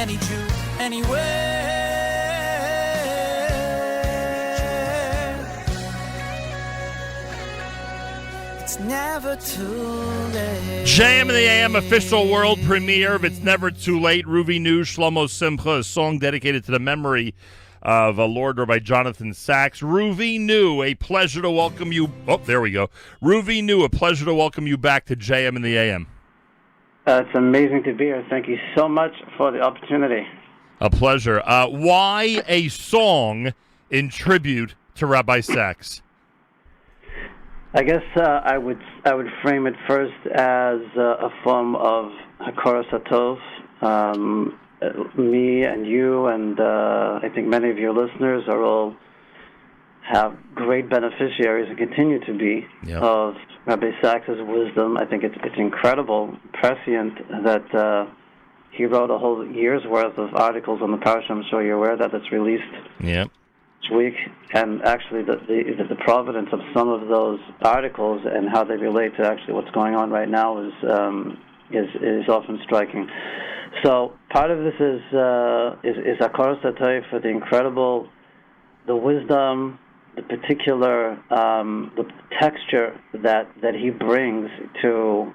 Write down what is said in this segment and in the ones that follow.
any Jew, anywhere. It's never too late. JM in the AM official world premiere of It's Never Too Late. Ruvi News, Shlomo Simcha, a song dedicated to the memory of Lord Rabbi Jonathan Sacks. Ruvi New, a pleasure to welcome you. Oh, there we go. Ruvi New, a pleasure to welcome you back to JM in the AM. It's amazing to be here. Thank you so much for the opportunity. A pleasure. Why a song in tribute to Rabbi Sacks? I guess I would frame it first as a form of Hakaras Hatov. Me and you and I think many of your listeners are all have great beneficiaries and continue to be of Rabbi Sacks' wisdom. I think it's incredible, prescient that he wrote a whole year's worth of articles on the parasha. I'm sure you're aware that it's released. Yep. Week, and actually the providence of some of those articles and how they relate to actually what's going on right now is often striking. So part of this is Hakaras Hatov for the incredible, the wisdom, the particular the texture that he brings to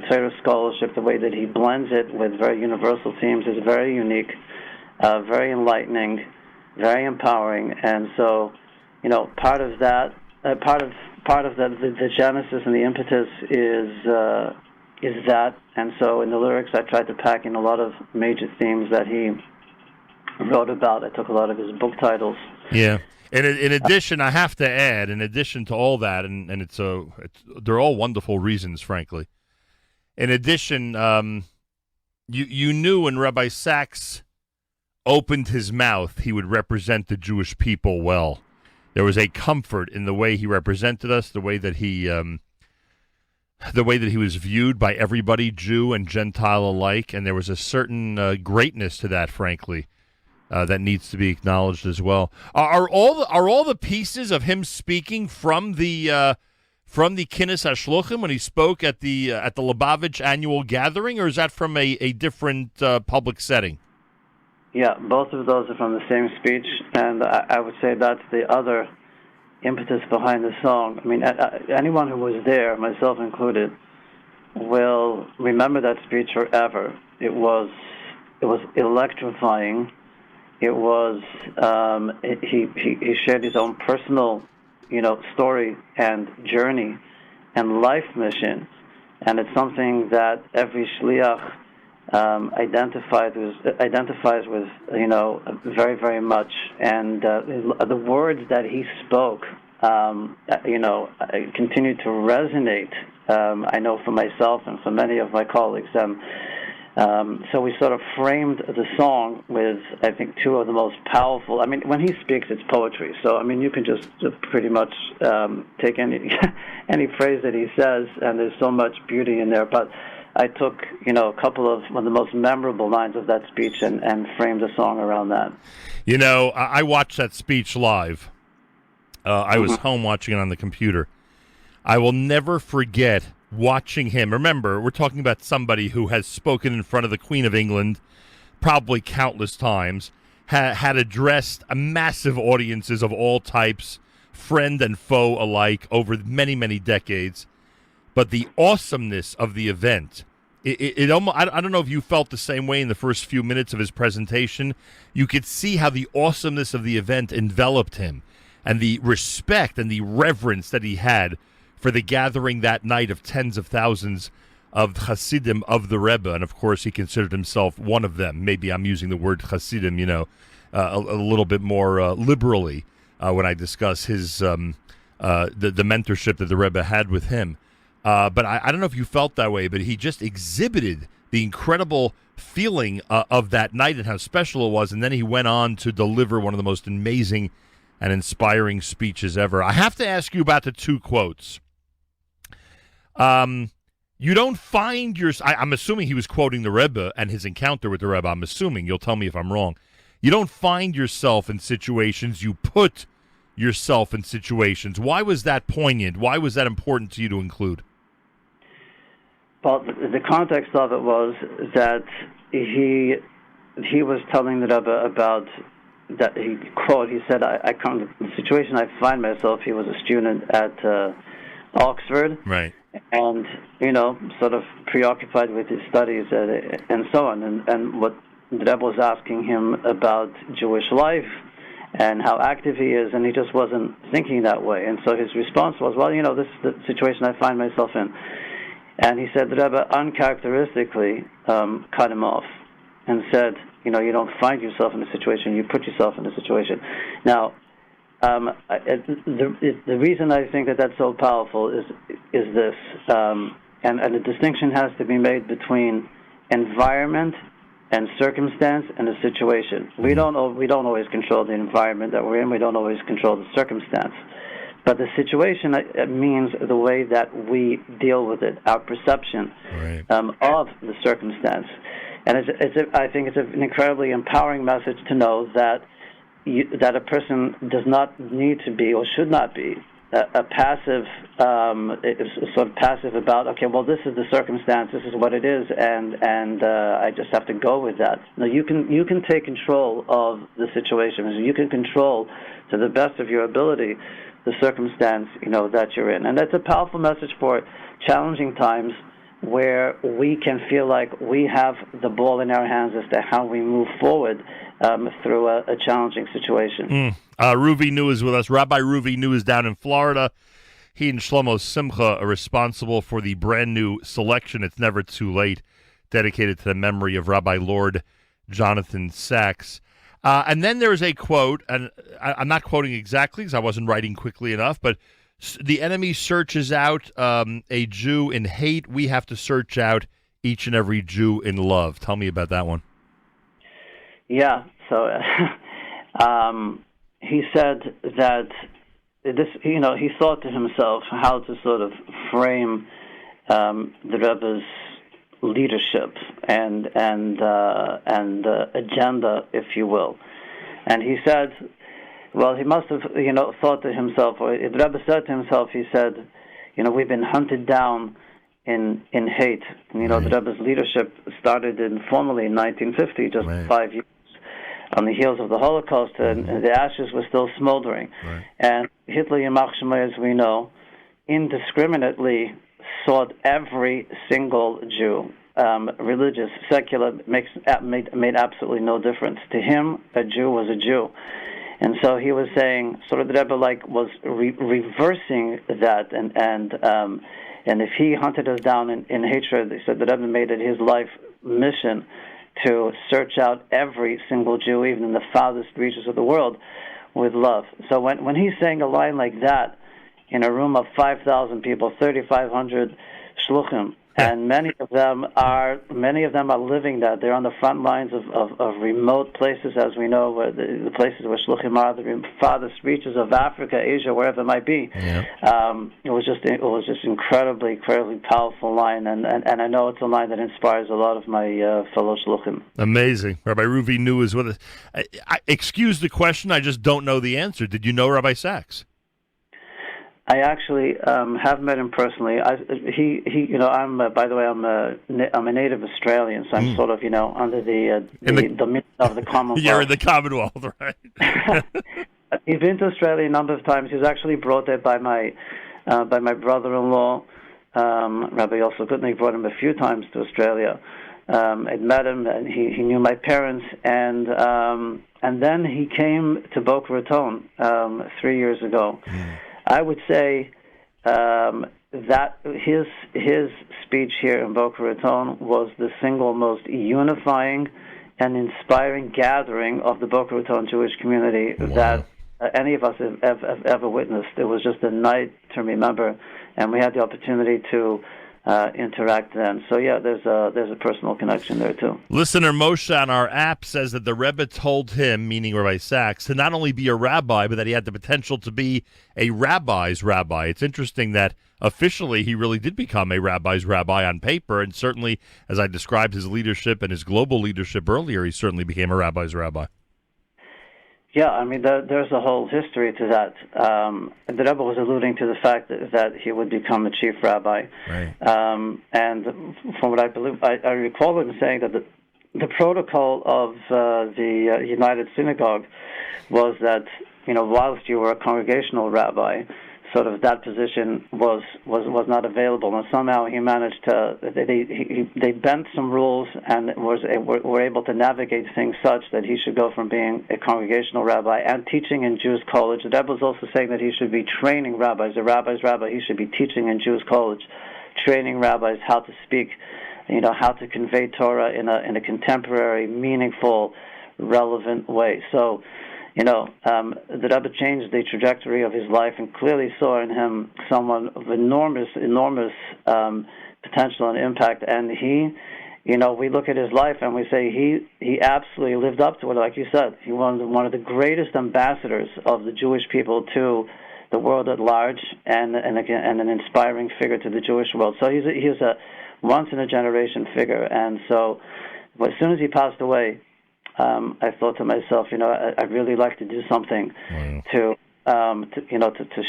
Torah scholarship. The way that he blends it with very universal themes is very unique, very enlightening, very empowering. And so, part of that, the genesis and the impetus is that. And so, in the lyrics, I tried to pack in a lot of major themes that he wrote about. I took a lot of his book titles. Yeah. In addition, I have to add, in addition to all that, and they're all wonderful reasons, frankly. In addition, you knew when Rabbi Sacks opened his mouth, he would represent the Jewish people well. There was a comfort in the way he represented us, the way that he was viewed by everybody, Jew and Gentile alike, and there was a certain greatness to that, frankly, that needs to be acknowledged as well. Are all the pieces of him speaking from the Kinnis HaShluchim when he spoke at the Lubavitch annual gathering, or is that from a different public setting? Yeah, both of those are from the same speech, and I would say that's the other impetus behind the song. I mean, anyone who was there, myself included, will remember that speech forever. It was electrifying. It was he shared his own personal, story and journey and life mission, and it's something that every shliach identifies with, very, very much. And the words that he spoke, continue to resonate. I know for myself and for many of my colleagues. So we sort of framed the song with, I think, two of the most powerful. I mean, when he speaks, it's poetry. So, I mean, you can just pretty much take any any phrase that he says, and there's so much beauty in there. But I took, a couple of one of the most memorable lines of that speech and framed a song around that. I watched that speech live. I was home watching it on the computer. I will never forget watching him. Remember, we're talking about somebody who has spoken in front of the Queen of England probably countless times, had addressed massive audiences of all types, friend and foe alike, over many, many decades. But the awesomeness of the event, it almost, I don't know if you felt the same way in the first few minutes of his presentation. You could see how the awesomeness of the event enveloped him, and the respect and the reverence that he had for the gathering that night of tens of thousands of Hasidim of the Rebbe. And, of course, he considered himself one of them. Maybe I'm using the word Hasidim, a little bit more liberally when I discuss his the mentorship that the Rebbe had with him. But I don't know if you felt that way, but he just exhibited the incredible feeling of that night and how special it was. And then he went on to deliver one of the most amazing and inspiring speeches ever. I have to ask you about the two quotes. You don't find I'm assuming he was quoting the Rebbe and his encounter with the Rebbe. I'm assuming. You'll tell me if I'm wrong. You don't find yourself in situations. You put yourself in situations. Why was that poignant? Why was that important to you to include? Well, the context of it was that he he was telling the Rebbe about that. He said, I come to the situation I find myself. He was a student at Oxford, right, and sort of preoccupied with his studies and so on. And what the Rebbe was asking him about Jewish life and how active he is, and he just wasn't thinking that way. And so his response was, well, this is the situation I find myself in. And he said the Rebbe uncharacteristically cut him off and said, you don't find yourself in a situation, you put yourself in a situation. Now, the reason I think that that's so powerful is this, and a distinction has to be made between environment and circumstance and a situation. We don't always control the environment that we're in. We don't always control the circumstance. But the situation means the way that we deal with it, our perception of the circumstance. And I think it's an incredibly empowering message to know that that a person does not need to be or should not be a passive, sort of passive about, okay, well, this is the circumstance, this is what it is, and I just have to go with that. No, you can take control of the situation. You can control, to the best of your ability, the circumstance that you're in, and that's a powerful message for challenging times where we can feel like we have the ball in our hands as to how we move forward through a challenging situation. Ruvi Nu is with us. Rabbi Ruvi Nu is down in Florida. He and Shlomo Simcha are responsible for the brand new selection, It's Never Too Late, dedicated to the memory of Rabbi Lord Jonathan Sacks. And then there's a quote, and I'm not quoting exactly because I wasn't writing quickly enough, but the enemy searches out a Jew in hate. We have to search out each and every Jew in love. Tell me about that one. Yeah, so he said that this, he thought to himself how to sort of frame the Rebbe's leadership and agenda, if you will. And he said, well, he must have, thought to himself, or the Rebbe said to himself, he said, we've been hunted down in hate. And, the Rebbe's leadership started formally in 1950, just 5 years on the heels of the Holocaust, and the ashes were still smoldering. Right. And Hitler, Yamach Shemay, as we know, indiscriminately sought every single Jew, religious, secular, made absolutely no difference. To him, a Jew was a Jew. And so he was saying, sort of the Rebbe was reversing that, and if he hunted us down in hatred, he said the Rebbe made it his life mission to search out every single Jew, even in the farthest reaches of the world, with love. So when he's saying a line like that in a room of 5,000 people, 3,500 shluchim, and many of them are living that. They're on the front lines of remote places, as we know, where the places where shluchim are, the farthest reaches of Africa, Asia, wherever it might be. Yeah. It was just incredibly powerful line, and I know it's a line that inspires a lot of my fellow shluchim. Amazing. Rabbi Ruvi Nu is with us. Excuse the question, I just don't know the answer. Did you know Rabbi Sacks? I actually have met him personally. I'm by the way, I'm a native Australian, so I'm sort of under the dominion of the Commonwealth. You're in the Commonwealth, right? He's been to Australia a number of times. He was actually brought there by my brother-in-law, Rabbi Yosef Gutnick. Brought him a few times to Australia. I'd met him, and he knew my parents, and then he came to Boca Raton 3 years ago. I would say that his speech here in Boca Raton was the single most unifying and inspiring gathering of the Boca Raton Jewish community that any of us have ever witnessed. It was just a night to remember, and we had the opportunity to interact then. So yeah, there's a personal connection there too. Listener Moshe on our app says that the Rebbe told him, meaning Rabbi Sacks, to not only be a rabbi, but that he had the potential to be a rabbi's rabbi. It's interesting that officially he really did become a rabbi's rabbi on paper, and certainly, as I described his leadership and his global leadership earlier, he certainly became a rabbi's rabbi. Yeah, I mean, there's a whole history to that. The Rebbe was alluding to the fact that he would become a chief rabbi. Right. And from what I believe, I recall him saying that the protocol of the United Synagogue was that, whilst you were a congregational rabbi, sort of that position was not available, and somehow he managed to. They bent some rules and were able to navigate things such that he should go from being a congregational rabbi and teaching in Jews college. The Rebbe was also saying that he should be training rabbis. A rabbi's rabbi, he should be teaching in Jews college, training rabbis how to speak, how to convey Torah in a contemporary, meaningful, relevant way. So. The Rebbe changed the trajectory of his life and clearly saw in him someone of enormous potential and impact. And he, we look at his life and we say he absolutely lived up to it. Like you said, he was one of the greatest ambassadors of the Jewish people to the world at large, and an inspiring figure to the Jewish world. So he's a once in a generation figure. And so, as soon as he passed away, I thought to myself, I'd really like to do something to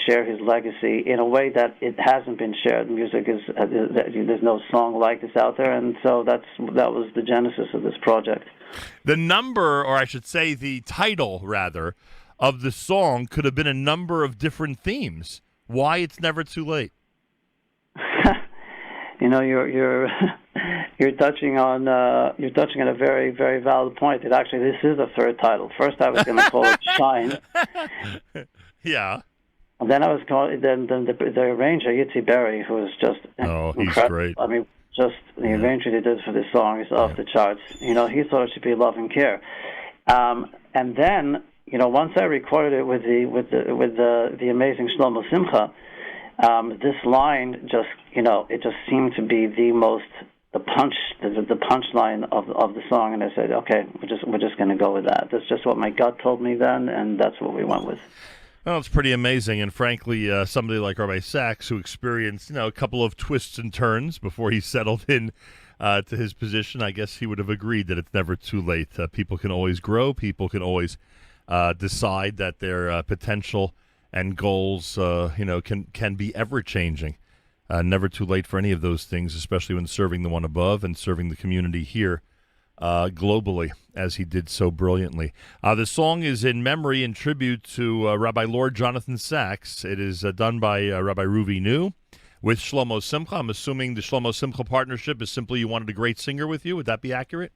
share his legacy in a way that it hasn't been shared. Music there's no song like this out there, and so that was the genesis of this project. The number, or I should say the title, rather, of the song could have been a number of different themes. Why It's Never Too Late? You're touching on a very, very valid point. This is the third title. First, I was going to call it Shine. Yeah. And then I was calling the arranger Yitzi Berry, who is just he's incredible. Great. I mean, just the arrangement he did for this song is off the charts. He thought it should be Love and Care. And then, once I recorded it with the amazing Shlomo Simcha. This line just, it just seemed to be the punchline of the song, and I said, okay, we're just going to go with that. That's just what my gut told me then, and that's what we went with. Well, it's pretty amazing, and frankly, somebody like Rabbi Sacks, who experienced, a couple of twists and turns before he settled in to his position, I guess he would have agreed that it's never too late. People can always grow. People can always decide that their potential and goals, can be ever-changing. Never too late for any of those things, especially when serving the one above and serving the community here globally, as he did so brilliantly. The song is in memory and tribute to Rabbi Lord Jonathan Sacks. It is done by Rabbi Ruvi New with Shlomo Simcha. I'm assuming the Shlomo Simcha partnership is simply you wanted a great singer with you. Would that be accurate?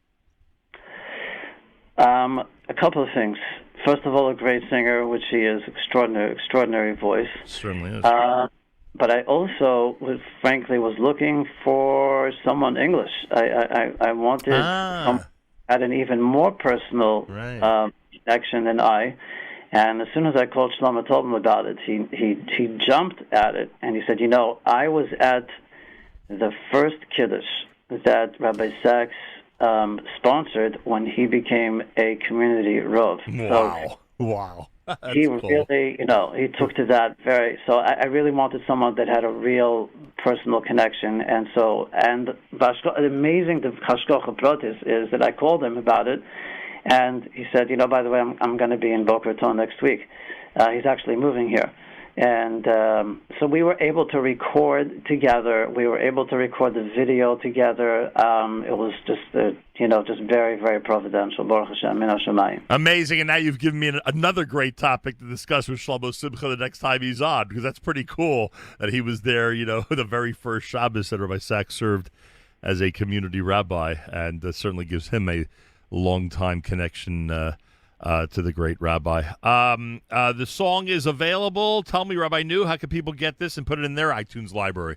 A couple of things. First of all, a great singer, which he is, extraordinary voice. Certainly is. But I also, frankly, was looking for someone English. I wanted someone had an even more personal connection than I. And as soon as I called Shlomo, told him about it, he jumped at it, and he said, I was at the first Kiddush that Rabbi Sacks sponsored when he became a community Rav. Wow. He cool. really, he took to that so I really wanted someone that had a real personal connection. And the amazing Hashkocha Protis is that I called him about it, and he said, by the way, I'm going to be in Boca Raton next week. He's actually moving here. And so we were able to record together. We were able to record the video together. It was just, just very, very providential. Baruch Hashem, min hashamayim. Amazing. And now you've given me another great topic to discuss with Shlomo Simcha the next time he's on, because that's pretty cool that he was there, the very first Shabbos that Rabbi Sacks served as a community rabbi, and certainly gives him a long-time connection to the great rabbi. The song is available. Tell me, Rabbi New, how can people get this and put it in their iTunes library?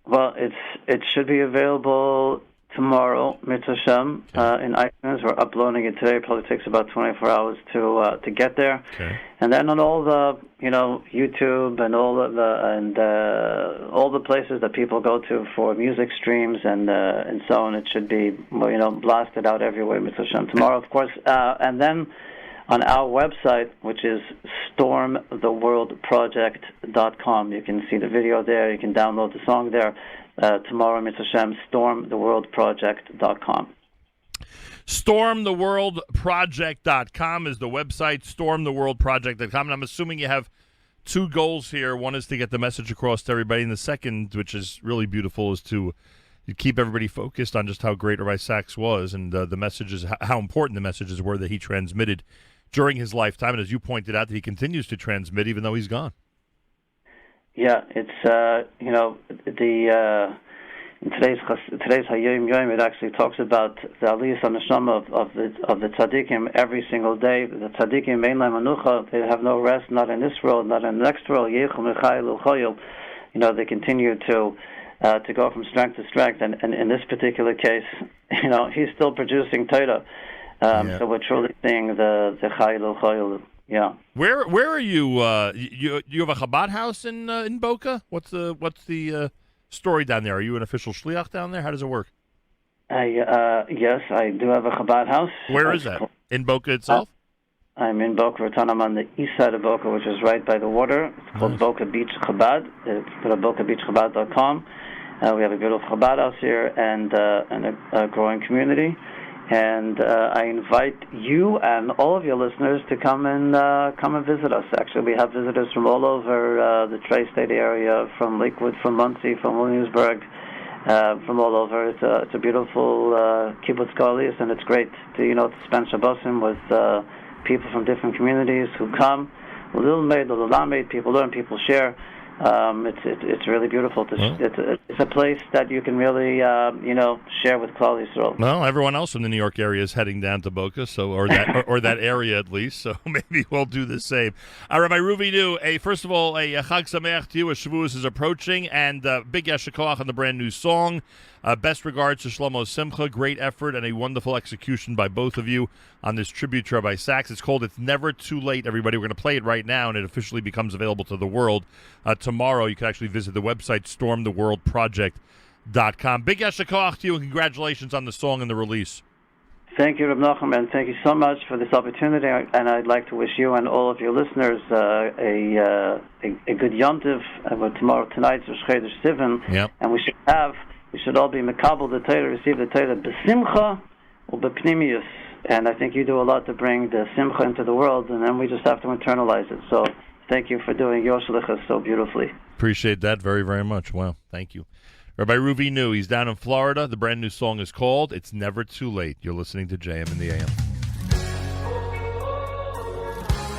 Well, it should be available tomorrow, Mitzvah Shem, in iTunes. We're uploading it today. It probably takes about 24 hours to get there. Okay. And then on all the YouTube and all the places that people go to for music streams and so on, it should be blasted out everywhere, Mitzvah Shem, tomorrow, of course. And then on our website, which is stormtheworldproject.com, you can see the video there. You can download the song there. Tomorrow, Mitzvah Shem, stormtheworldproject.com. Stormtheworldproject.com is the website, stormtheworldproject.com. And I'm assuming you have two goals here. One is to get the message across to everybody, and the second, which is really beautiful, is to you keep everybody focused on just how great Rabbi Sacks was and the messages, how important the messages were that he transmitted during his lifetime. And as you pointed out, that he continues to transmit even though he's gone. Yeah, it's in today's Hayom Yom, it actually talks about the Aliyas HaNeshama of the tzaddikim every single day. The tzaddikim ein lahem manucha; they have no rest, not in this world, not in the next world. They continue to go from strength to strength, and in this particular case, he's still producing Torah. So we're truly seeing the Chayil Chayil. Yeah. Where are you? You have a Chabad house in Boca? What's the story down there? Are you an official shliach down there? How does it work? Yes, I do have a Chabad house. Where is that? In Boca itself? I'm in Boca Raton. I'm on the east side of Boca, which is right by the water. It's called Boca Beach Chabad. Go to bocabeachchabad.com. We have a beautiful Chabad house here and a growing community. And I invite you and all of your listeners to come and visit us. Actually, we have visitors from all over the tri-state area, from Lakewood, from Muncie, from Williamsburg, from all over. It's a beautiful kibbutz galuyos, and it's great to spend Shabbosim with people from different communities who come. Little made, people learn, people share. It's really beautiful. It's a place that you can really share with Klal Yisrael. Well, everyone else from the New York area is heading down to Boca, or that area at least. So maybe we'll do the same. Rabbi Ruvi knew first of all a Chag Sameach to you as Shavuos is approaching, and big Yasher Koach on the brand new song. Best regards to Shlomo Simcha. Great effort and a wonderful execution by both of you on this tribute to Rabbi Sacks. It's called It's Never Too Late, everybody. We're going to play it right now, and it officially becomes available to the world. Tomorrow, you can actually visit the website, stormtheworldproject.com. Big Yasher Koach to you, and congratulations on the song and the release. Thank you, Rabbi Nachum, and thank you so much for this opportunity. And I'd like to wish you and all of your listeners a good Yom Tov. Tonight's Rosh Chodesh Sivan, and we should all be mekabel the Torah, receive the Torah b'simcha or b'pnimius. And I think you do a lot to bring the simcha into the world, and then we just have to internalize it. So thank you for doing your shlichus so beautifully. Appreciate that very, very much. Wow, thank you. Rabbi Ruvi knew. He's down in Florida. The brand new song is called It's Never Too Late. You're listening to JM in the AM.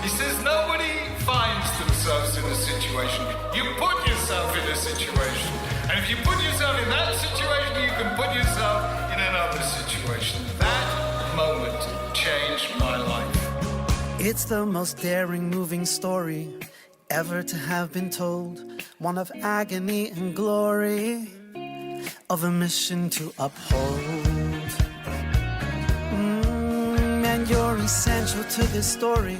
He says nobody finds themselves in a situation. You put yourself in a situation. And if you put yourself in that situation, you can put yourself in another situation. That moment changed my life. It's the most daring, moving story ever to have been told. One of agony and glory, of a mission to uphold. And you're essential to this story,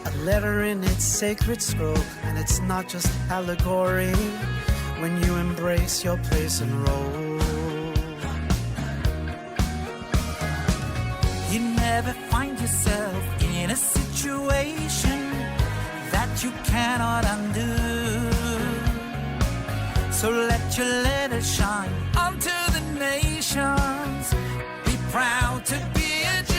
a letter in its sacred scroll. And it's not just allegory when you embrace your place and role. You never find yourself in a situation that you cannot undo. So let your letter shine unto the nations. Be proud to be a Jew.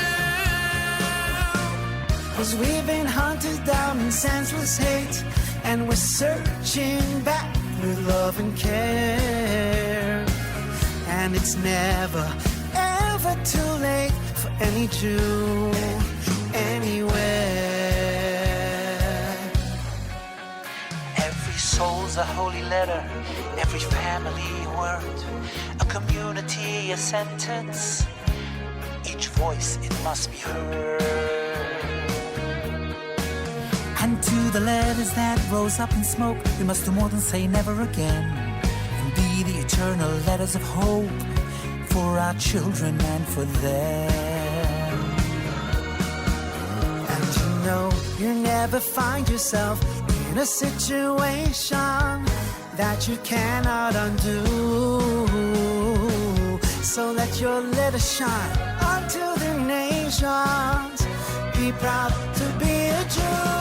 'Cause we've been hunted down in senseless hate, and we're searching back with love and care. And it's never, ever too late for any Jew anywhere. Every soul's a holy letter, every family a word, a community a sentence, each voice it must be heard. And to the letters that rose up in smoke, we must do more than say never again, and be the eternal letters of hope for our children and for them. And you never find yourself in a situation that you cannot undo. So let your letter shine unto the nations. Be proud to be a Jew.